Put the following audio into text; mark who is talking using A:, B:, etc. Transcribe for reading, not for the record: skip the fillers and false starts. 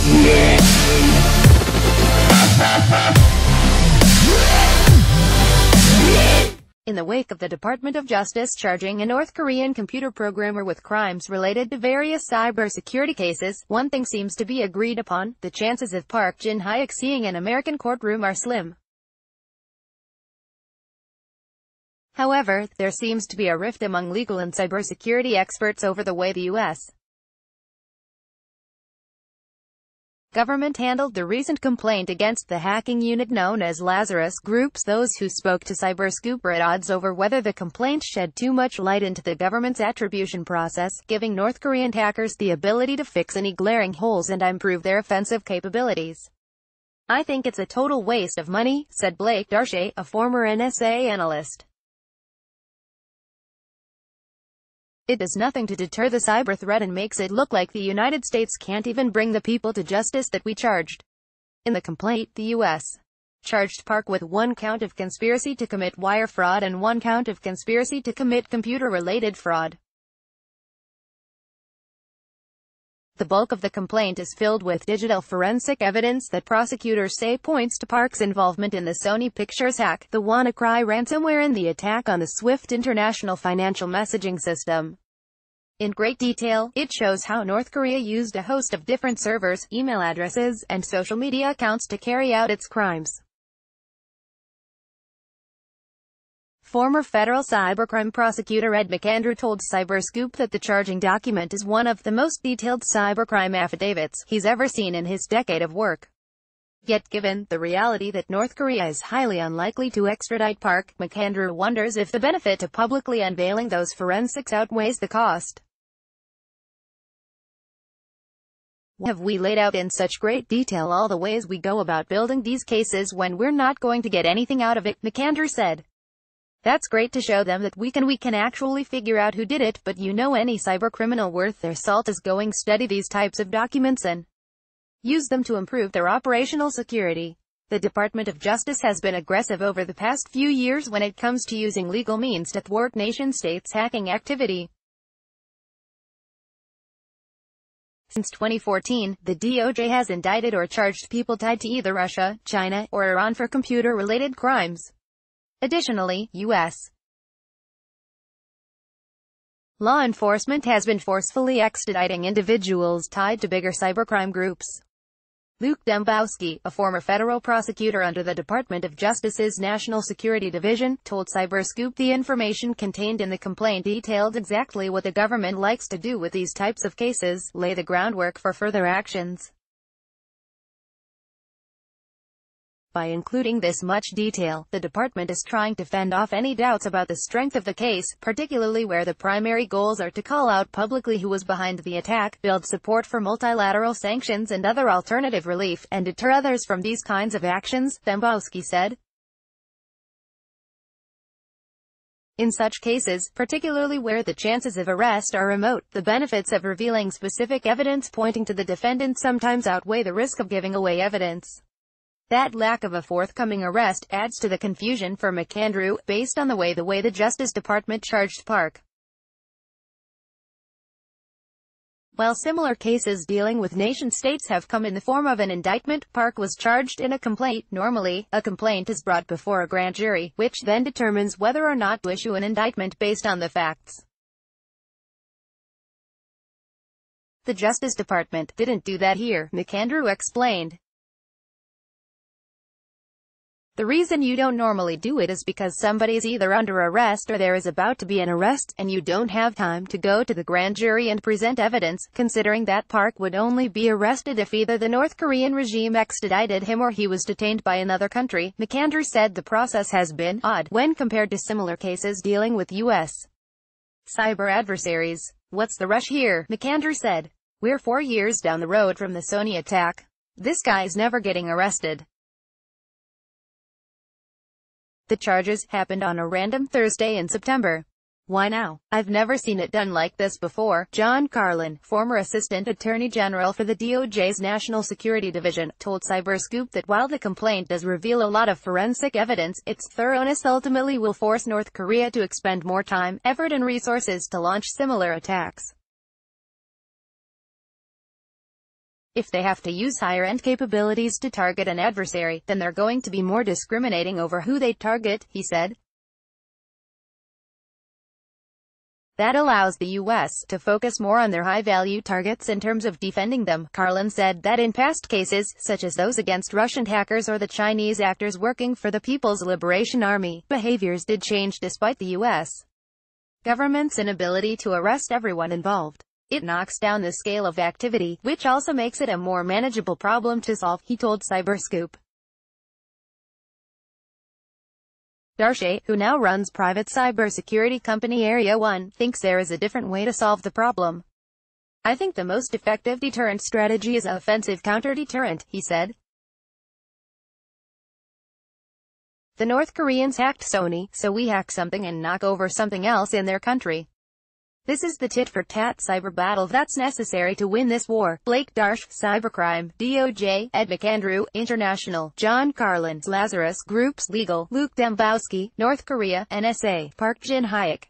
A: In the wake of the Department of Justice charging a North Korean computer programmer with crimes related to various cybersecurity cases, one thing seems to be agreed upon: the chances of Park Jin Hyok seeing an American courtroom are slim. However, there seems to be a rift among legal and cybersecurity experts over the way the U.S. government handled the recent complaint against the hacking unit known as Lazarus Group. Those who spoke to CyberScoop are at odds over whether the complaint shed too much light into the government's attribution process, giving North Korean hackers the ability to fix any glaring holes and improve their offensive capabilities. "I think it's a total waste of money," said Blake Darche, a former NSA analyst. "It does nothing to deter the cyber threat and makes it look like the United States can't even bring the people to justice that we charged." In the complaint, the U.S. charged Park with 1 count of conspiracy to commit wire fraud and 1 count of conspiracy to commit computer-related fraud. The bulk of the complaint is filled with digital forensic evidence that prosecutors say points to Park's involvement in the Sony Pictures hack, the WannaCry ransomware and the attack on the SWIFT international financial messaging system. In great detail, it shows how North Korea used a host of different servers, email addresses, and social media accounts to carry out its crimes. Former federal cybercrime prosecutor Ed McAndrew told CyberScoop that the charging document is one of the most detailed cybercrime affidavits he's ever seen in his decade of work. Yet given the reality that North Korea is highly unlikely to extradite Park, McAndrew wonders if the benefit to publicly unveiling those forensics outweighs the cost. "Why have we laid out in such great detail all the ways we go about building these cases when we're not going to get anything out of it?" McAndrew said. "That's great to show them that we can actually figure out who did it, but any cybercriminal worth their salt is going to study these types of documents and use them to improve their operational security." The Department of Justice has been aggressive over the past few years when it comes to using legal means to thwart nation-states' hacking activity. Since 2014, the DOJ has indicted or charged people tied to either Russia, China, or Iran for computer-related crimes. Additionally, U.S. law enforcement has been forcefully extraditing individuals tied to bigger cybercrime groups. Luke Dembowski, a former federal prosecutor under the Department of Justice's National Security Division, told CyberScoop the information contained in the complaint detailed exactly what the government likes to do with these types of cases: lay the groundwork for further actions. By including this much detail, the department is trying to fend off any doubts about the strength of the case, particularly where the primary goals are to call out publicly who was behind the attack, build support for multilateral sanctions and other alternative relief, and deter others from these kinds of actions, Dembowski said. In such cases, particularly where the chances of arrest are remote, the benefits of revealing specific evidence pointing to the defendant sometimes outweigh the risk of giving away evidence. That lack of a forthcoming arrest adds to the confusion for McAndrew, based on the way the Justice Department charged Park. While similar cases dealing with nation-states have come in the form of an indictment, Park was charged in a complaint. Normally, a complaint is brought before a grand jury, which then determines whether or not to issue an indictment based on the facts. The Justice Department didn't do that here, McAndrew explained. "The reason you don't normally do it is because somebody's either under arrest or there is about to be an arrest, and you don't have time to go to the grand jury and present evidence, considering that Park would only be arrested if either the North Korean regime extradited him or he was detained by another country." McAndrew said the process has been odd when compared to similar cases dealing with U.S. cyber adversaries. "What's the rush here?" McAndrew said. "We're 4 years down the road from the Sony attack. This guy's never getting arrested. The charges happened on a random Thursday in September. Why now? I've never seen it done like this before." John Carlin, former Assistant Attorney General for the DOJ's National Security Division, told CyberScoop that while the complaint does reveal a lot of forensic evidence, its thoroughness ultimately will force North Korea to expend more time, effort and resources to launch similar attacks. If they have to use higher-end capabilities to target an adversary, then they're going to be more discriminating over who they target, he said. That allows the U.S. to focus more on their high-value targets in terms of defending them. Carlin said that in past cases, such as those against Russian hackers or the Chinese actors working for the People's Liberation Army, behaviors did change despite the U.S. government's inability to arrest everyone involved. It knocks down the scale of activity, which also makes it a more manageable problem to solve, he told CyberScoop. Darshay, who now runs private cybersecurity company Area 1, thinks there is a different way to solve the problem. I think the most effective deterrent strategy is offensive counter-deterrent, he said. The North Koreans hacked Sony, so we hack something and knock over something else in their country. This is the tit-for-tat cyber battle that's necessary to win this war. Blake Darsh, Cybercrime, DOJ, Ed McAndrew, International, John Carlin, Lazarus Group's Legal, Luke Dembowski, North Korea, NSA, Park Jin Hyok.